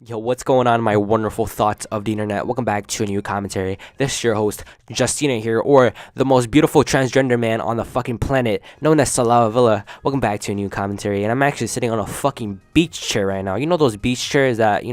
Yo, what's going on, my wonderful thoughts of the internet? Welcome back to a new commentary. This is your host, Justina here, or the most beautiful transgender man on the fucking planet, known as Salah Villa. Welcome back to a new commentary, and I'm actually sitting on a fucking beach chair right now. You know those beach chairs that,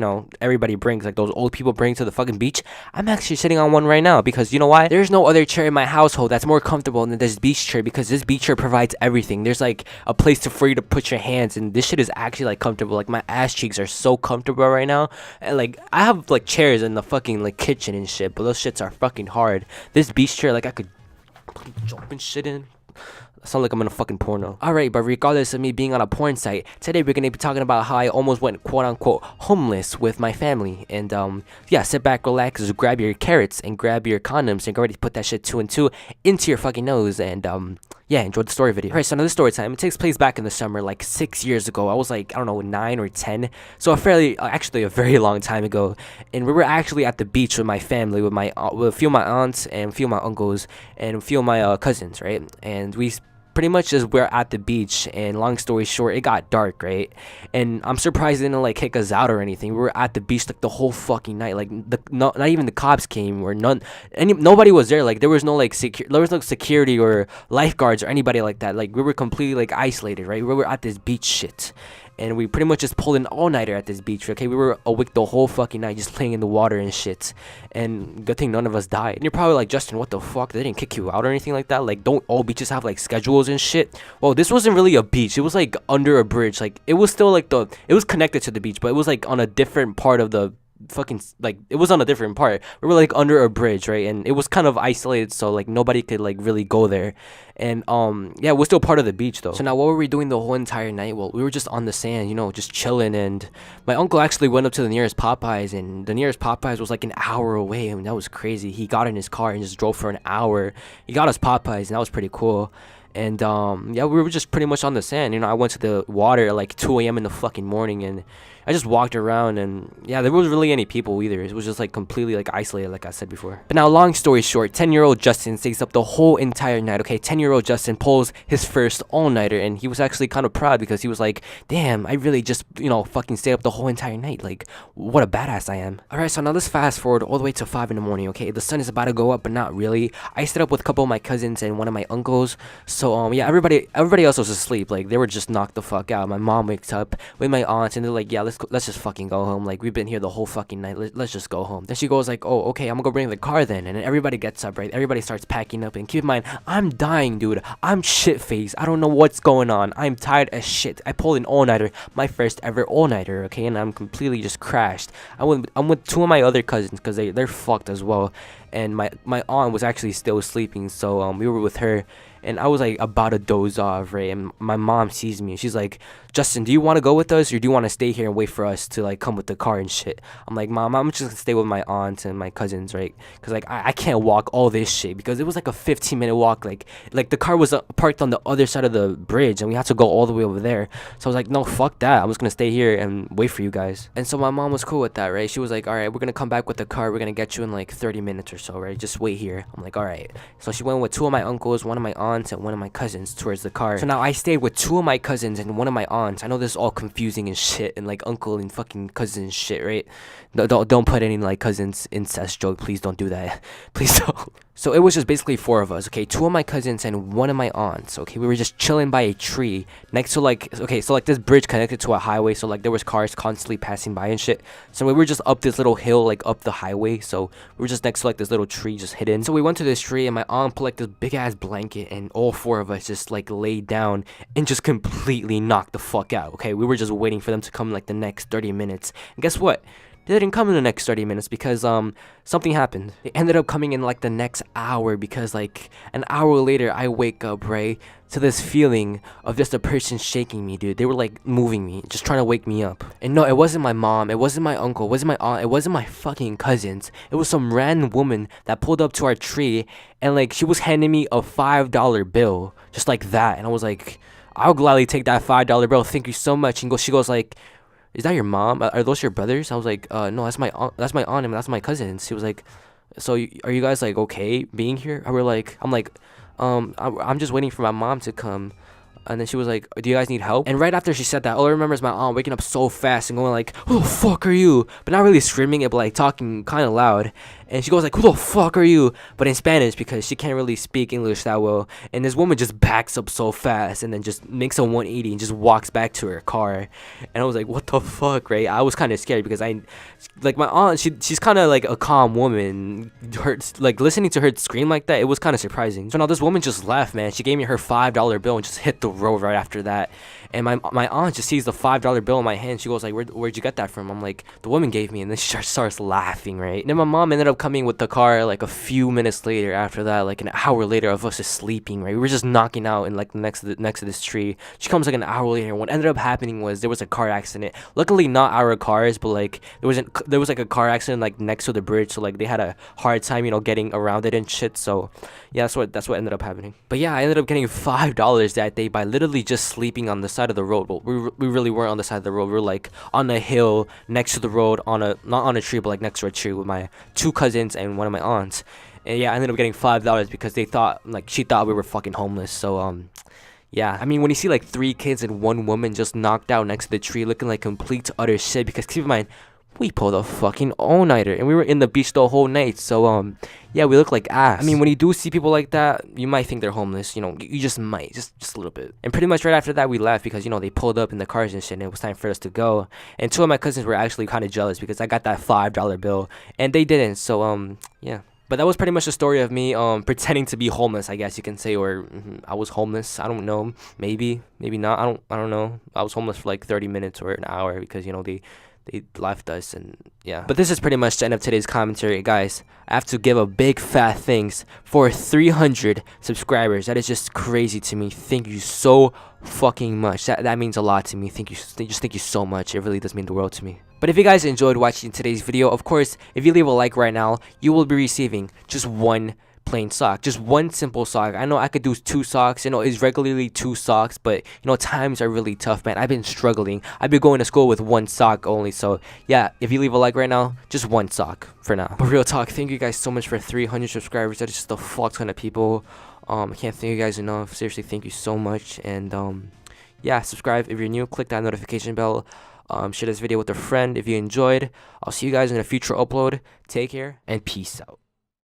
everybody brings, like those old people bring to the fucking beach? I'm actually sitting on one right now, because you know why? There's no other chair in my household that's more comfortable than this beach chair, because this beach chair provides everything. There's like a place for you to put your hands, and this shit is actually like comfortable. Like my ass cheeks are so comfortable right now. And like I have like chairs in the fucking like kitchen and shit, but those shits are fucking hard. This beach chair, like I could jump and shit in. I sound like I'm in a fucking porno. Alright, but regardless of me being on a porn site, today we're gonna be talking about how I almost went quote unquote homeless with my family. And yeah, sit back, relax, just grab your carrots and grab your condoms and go ready to put that shit 2 and 2 into your fucking nose and yeah, enjoy the story video. Alright, so another story time. It takes place back in the summer, like 6 years ago. I was like, I don't know, 9 or 10. So actually a very long time ago. And we were actually at the beach with my family, with a few of my aunts and a few of my uncles and a few of my cousins, right? And we pretty much just we're at the beach, and long story short, it got dark, right? And I'm surprised they didn't like kick us out or anything. We were at the beach like the whole fucking night. Like not even the cops came, or nobody was there. Like there was no security or lifeguards or anybody like that. Like we were completely like isolated, right? We were at this beach shit. And we pretty much just pulled an all-nighter at this beach, okay? We were awake the whole fucking night just playing in the water and shit. And good thing none of us died. And you're probably like, Justin, what the fuck? They didn't kick you out or anything like that? Like, don't all beaches have like schedules and shit? Well, this wasn't really a beach. It was like under a bridge. Like, it was still like it was connected to the beach, but it was like on a different part of the fucking, like, it was on a different part. We were like under a bridge, right? And it was kind of isolated, so like nobody could like really go there. And yeah, we're still part of the beach though. So now what were we doing the whole entire night? Well, we were just on the sand, just chilling. And my uncle actually went up to the nearest Popeyes, and the nearest Popeyes was like an hour away. I mean, that was crazy. He got in his car and just drove for an hour. He got us Popeyes, and that was pretty cool. And yeah, we were just pretty much on the sand. I went to the water at like 2 a.m. in the fucking morning, and I just walked around, and yeah, there wasn't really any people either. It was just like completely like isolated, like I said before. But now, long story short, 10-year-old Justin stays up the whole entire night. Okay, 10-year-old Justin pulls his first all-nighter, and he was actually kind of proud because he was like, damn, I really just, fucking stayed up the whole entire night. Like, what a badass I am. Alright, so now let's fast forward all the way to 5 in the morning, okay? The sun is about to go up, but not really. I stayed up with a couple of my cousins and one of my uncles. So, yeah, everybody else was asleep. Like, they were just knocked the fuck out. My mom wakes up with my aunts, and they're like, yeah, let's just fucking go home. Like, we've been here the whole fucking night. Let's just go home. Then she goes like, oh, okay, I'm gonna go bring the car then. And then everybody gets up, right? Everybody starts packing up. And keep in mind, I'm dying, dude. I'm shit-faced. I don't know what's going on. I'm tired as shit. I pulled an all-nighter, my first ever all-nighter, okay? And I'm completely just crashed. I'm with two of my other cousins because they're fucked as well. And my aunt was actually still sleeping, so we were with her. And I was like about to doze off, right? And my mom sees me, and she's like, Justin, do you want to go with us, or do you want to stay here and wait for us to like come with the car and shit? I'm like, Mom, I'm just gonna stay with my aunts and my cousins, right? Because like I can't walk all this shit, because it was like a 15-minute walk. Like the car was parked on the other side of the bridge, and we had to go all the way over there. So I was like, no, fuck that. I'm just gonna stay here and wait for you guys. And so my mom was cool with that, right? She was like, all right, we're gonna come back with the car. We're gonna get you in like 30 minutes or so, right? Just wait here. I'm like, all right. So she went with two of my uncles, one of my aunts, and one of my cousins towards the car. So now I stayed with two of my cousins and one of my aunts. I know this is all confusing and shit, and like uncle and fucking cousin and shit, right? Don't put any like cousins incest joke. Please don't do that. Please don't. So it was just basically 4 of us, okay? 2 of my cousins and 1 of my aunts, okay? We were just chilling by a tree next to like, okay, so like this bridge connected to a highway, so like there was cars constantly passing by and shit. So we were just up this little hill, like up the highway, so we were just next to like this little tree just hidden. So we went to this tree, and my aunt put like this big ass blanket, and all 4 of us just like laid down and just completely knocked the fuck out, okay? We were just waiting for them to come like the next 30 minutes. And guess what? They didn't come in the next 30 minutes because something happened. They ended up coming in like the next hour, because like an hour later I wake up, right, to this feeling of just a person shaking me, dude. They were like moving me, just trying to wake me up. And no, it wasn't my mom, it wasn't my uncle, it wasn't my aunt, it wasn't my fucking cousins. It was some random woman that pulled up to our tree, and like she was handing me a $5 bill, just like that. And I was like, I'll gladly take that $5 bill, thank you so much. And she goes like, is that your mom? Are those your brothers? I was like, no, that's my aunt, and that's my cousins. She was like, so are you guys like okay being here? I'm like, I'm just waiting for my mom to come. And then she was like, do you guys need help? And right after she said that, all I remember is my aunt waking up so fast and going like, who the fuck are you? But not really screaming it, but like talking kind of loud. And she goes like, who the fuck are you? But in Spanish, because she can't really speak English that well. And this woman just backs up so fast and then just makes a 180 and just walks back to her car. And I was like, what the fuck, right? I was kind of scared because like my aunt, she's kind of like a calm woman. Like listening to her scream like that, it was kind of surprising. So now this woman just left, man. She gave me her $5 bill and just hit the road right after that. And my aunt just sees the $5 bill in my hand. She goes like, where'd you get that from? I'm like, the woman gave me. And then she starts laughing, right? And then my mom ended up coming with the car like a few minutes later after that, like an hour later of us just sleeping, right? We were just knocking out in like next to this tree. She comes like an hour later. What ended up happening was there was a car accident. Luckily not our cars, but like there was like a car accident like next to the bridge, so like they had a hard time, you know, getting around it and shit. So yeah, that's what ended up happening. But yeah, I ended up getting $5 that day by literally just sleeping on the side of the road. Well, we really weren't on the side of the road. We were like on a hill next to the road, not on a tree, but like next to a tree with my 2 cousins and one of my aunts. And yeah, I ended up getting $5 because she thought we were fucking homeless. So yeah, I mean, when you see like 3 kids and 1 woman just knocked out next to the tree looking like complete utter shit, because keep in mind, we pulled a fucking all-nighter and we were in the beach the whole night. So yeah, we look like ass. I mean, when you do see people like that, you might think they're homeless, you know, you just might, just a little bit. And pretty much right after that we left because, you know, they pulled up in the cars and shit and it was time for us to go. And 2 of my cousins were actually kind of jealous because I got that $5 bill and they didn't. So yeah. But that was pretty much the story of me pretending to be homeless, I guess you can say, or I was homeless. I don't know, maybe not. I don't know. I was homeless for like 30 minutes or an hour because, you know, they left us. And yeah, but this is pretty much the end of today's commentary, guys. I have to give a big fat thanks for 300 subscribers. That is just crazy to me. Thank you so fucking much. That means a lot to me. Thank you so much. It really does mean the world to me. But if you guys enjoyed watching today's video, of course, if you leave a like right now, you will be receiving just 1 plain sock, just 1 simple sock. I know I could do 2 socks, you know, it's regularly 2 socks, but you know, times are really tough, man. I've been struggling. I've been going to school with 1 sock only. So yeah, if you leave a like right now, just 1 sock for now. But real talk, thank you guys so much for 300 subscribers. That is just a fuck ton of people. I can't thank you guys enough. Seriously, thank you so much. And yeah, subscribe if you're new, click that notification bell. Share this video with a friend if you enjoyed. I'll see you guys in a future upload. Take care and peace out.